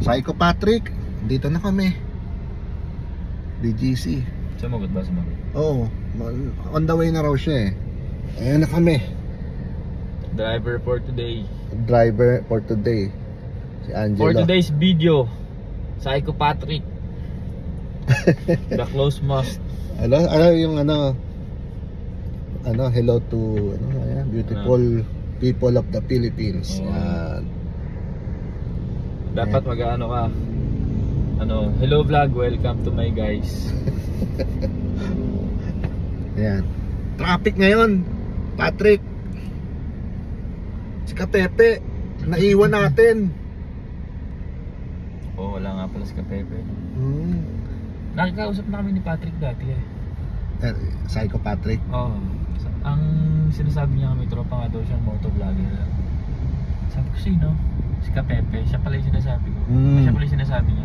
Psycho Patrick, dito na kami. BGC. Sumagot ba? Sumagot? Oo, on the way na raw siya eh. Ayan na kami. Driver for today. Driver for today. Si Angelo. For today's video, Psycho Patrick. The close must. Ano yung ano, hello to ayan, beautiful people of the Philippines. Yan. Dapat mag-ano ka. Hello vlog, welcome to my guys. Ayan. Traffic ngayon, Patrick. Si Kapepe, naiwan natin. Wala nga pala si Kapepe. Nakikausap na kami ni Patrick dati eh. Psycho Patrick. Oo. Ang sinasabi niya kami, tropa nga daw siyang motovlogger. Sabi ko, sino? Si Kapepe. Siya pala yung sinasabi ko. Siya pala yung sinasabi niya.